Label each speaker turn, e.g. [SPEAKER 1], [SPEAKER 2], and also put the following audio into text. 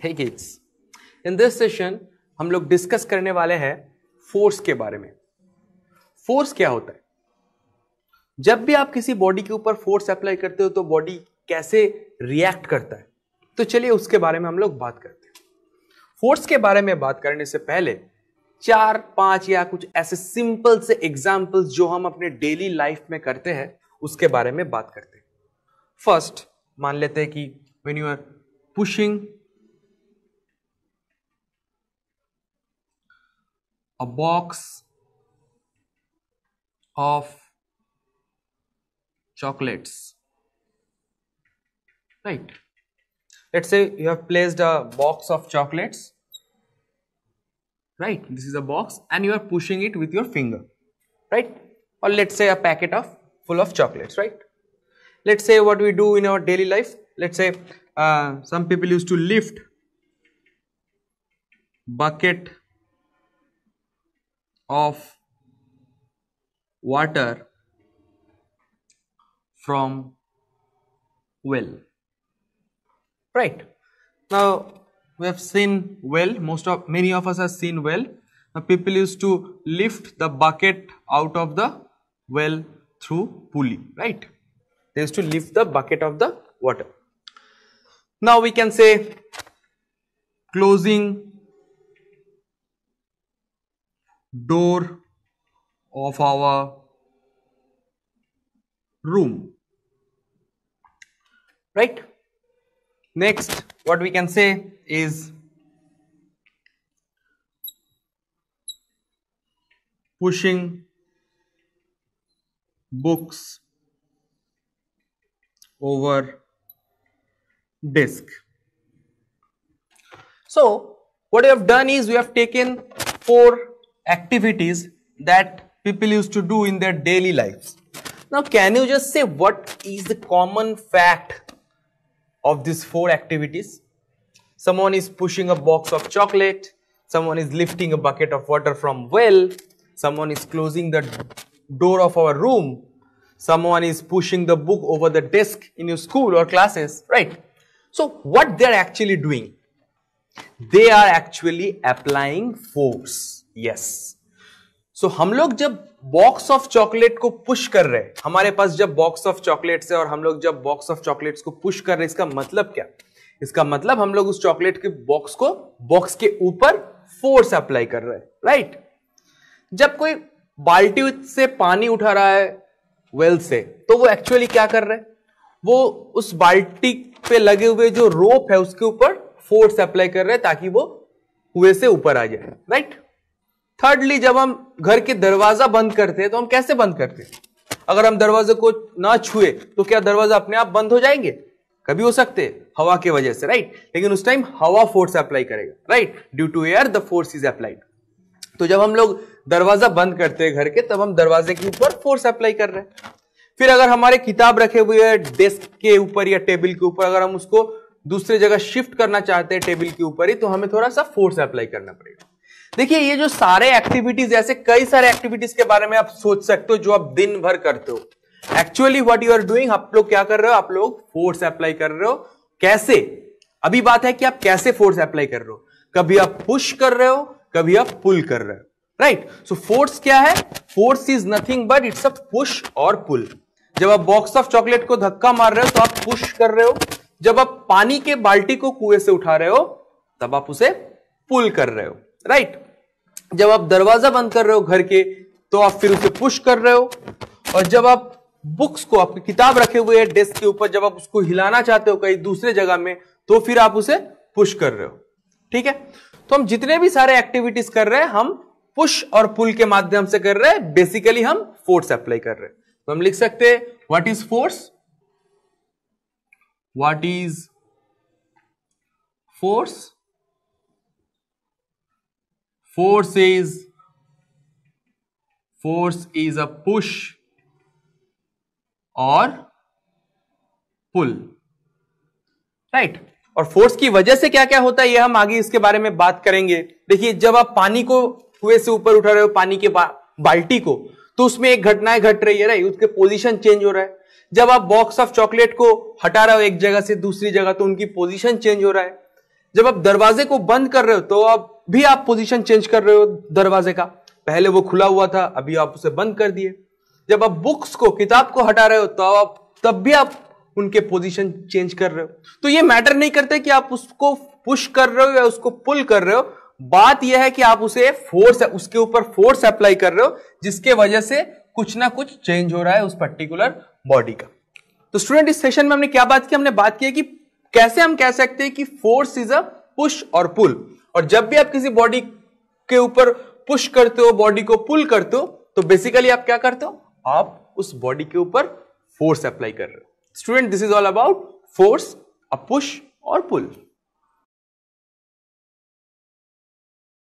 [SPEAKER 1] Hey kids, in this session हम लोग discuss करने वाले हैं फोर्स के बारे में। फोर्स क्या होता है? जब भी आप किसी बॉडी के ऊपर फोर्स अप्लाई करते हो तो बॉडी कैसे रिएक्ट करता है, तो चलिए उसके बारे में हम लोग बात करते हैं। फोर्स के बारे में बात करने से पहले 4-5 या कुछ ऐसे सिंपल से एग्जाम्पल्स जो हम अपने डेली लाइफ में करते हैं उसके बारे में बात करते हैं। फर्स्ट मान लेते हैं कि when you are pushing a box of chocolates, right? Let's say you have placed a box of chocolates, right? This is a box and you are pushing it with your finger, right? Or let's say a packet of full of chocolates, right? Let's say what we do in our daily life. Let's say some people used to lift bucket of water from well, right? Now we have seen well, many of us have seen well. Now people used to lift the bucket out of the well through pulley, right? They used to lift the bucket of the water. Now we can say closing door of our room, right? Next, what we can say is pushing books over desk. So what we have done is we have taken 4 activities that people used to do in their daily lives. Now can you just say what is the common fact of these 4 activities? Someone is pushing a box of chocolate, someone is lifting a bucket of water from well, someone is closing the door of our room, someone is pushing the book over the desk in your school or classes, right? So what they are actually doing? They are actually applying force. Yes. So हम लोग जब box of chocolate को push कर रहे हैं, हमारे पास जब box of chocolates है और हम लोग जब बॉक्स ऑफ चॉकलेट्स को पुश कर रहे हैं, इसका मतलब क्या? इसका मतलब हम लोग उस चॉकलेट के बॉक्स को बॉक्स के ऊपर फोर्स अप्लाई कर रहे हैं, राइट? जब कोई बाल्टी से पानी उठा रहा है वेल से, तो वो एक्चुअली क्या कर रहा है? वो उस बाल्टी पे लगे हुए जो रोप है उसके ऊपर फोर्स अप्लाई कर रहे हैं ताकि वो कुएं से ऊपर आ जाए, राइट? थर्डली, जब हम घर के दरवाजा बंद करते हैं तो हम कैसे बंद करते हैं? अगर हम दरवाजे को ना छुए तो क्या दरवाजा अपने आप बंद हो जाएंगे? कभी हो सकते हैं हवा की वजह से, राइट? लेकिन उस टाइम हवा फोर्स अप्लाई करेगा, right? Due to air the force is applied. तो जब हम लोग दरवाजा बंद करते हैं घर के, तब हम दरवाजे के ऊपर फोर्स अप्लाई कर रहे हैं। फिर अगर हमारे किताब रखे हुए हैं डेस्क के ऊपर या टेबल के ऊपर, अगर हम उसको दूसरे जगह शिफ्ट करना चाहते हैं टेबल के ऊपर ही, तो हमें थोड़ा सा फोर्स अप्लाई करना पड़ेगा। देखिए, ये जो सारे एक्टिविटीज, ऐसे कई सारे एक्टिविटीज के बारे में आप सोच सकते हो जो आप दिन भर करते हो। Actually what you are doing, आप लोग क्या कर रहे हो? आप लोग फोर्स अप्लाई कर रहे हो। कैसे? अभी बात है कि आप कैसे फोर्स अप्लाई कर रहे हो। कभी आप पुश कर रहे हो, कभी आप पुल कर रहे हो, राइट? सो फोर्स क्या है? Force is nothing but it's a push और पुल। जब आप बॉक्स ऑफ चॉकलेट को धक्का मार रहे हो तो आप पुश कर रहे हो। जब आप पानी के बाल्टी को कुएं से उठा रहे हो तब आप उसे पुल कर रहे हो, राइट? जब आप दरवाजा बंद कर रहे हो घर के, तो आप फिर उसे पुश कर रहे हो। और जब आप बुक्स को, आपकी किताब रखे हुए हैं डेस्क के ऊपर, जब आप उसको हिलाना चाहते हो कहीं दूसरे जगह में, तो फिर आप उसे पुश कर रहे हो, ठीक है? तो हम जितने भी सारे एक्टिविटीज कर रहे हैं, हम पुश और पुल के माध्यम से कर रहे हैं। बेसिकली हम फोर्स अप्लाई कर रहे हैं। तो हम लिख सकते हैं what is force? What is force? Force is a push or pull, right? और फोर्स की वजह से क्या क्या होता है ये हम आगे इसके बारे में बात करेंगे। देखिए, जब आप पानी को कुएं से ऊपर उठा रहे हो, पानी के बाल्टी को, तो उसमें एक घटनाएं घट रही है, राइट? उसके पोजीशन चेंज हो रहा है। जब आप बॉक्स ऑफ चॉकलेट को हटा रहे हो एक जगह से दूसरी जगह, तो उनकी पोजीशन चेंज हो रहा है। जब आप दरवाजे को बंद कर रहे हो तो अब भी आप पोजीशन चेंज कर रहे हो दरवाजे का, पहले वो खुला हुआ था, अभी आप उसे बंद कर दिए। जब आप बुक्स को, किताब को हटा रहे हो तो आप तब भी आप उनके पोजीशन चेंज कर रहे हो। तो ये मैटर नहीं करता कि आप उसको पुश कर रहे हो या उसको पुल कर रहे हो, बात यह है कि आप उसे फोर्स, उसके ऊपर फोर्स अप्लाई कर रहे हो, जिसके वजह से कुछ ना कुछ चेंज हो रहा है उस पर्टिकुलर बॉडी का। तो स्टूडेंट, इस सेशन में हमने क्या बात की? हमने बात की कि कैसे हम कह सकते हैं कि फोर्स इज अ पुश और पुल। और जब भी आप किसी बॉडी के ऊपर पुश करते हो, बॉडी को पुल करते हो, तो बेसिकली आप क्या करते हो? आप उस बॉडी के ऊपर फोर्स अप्लाई कर रहे हो। Student, this is all about force, a push और पुल।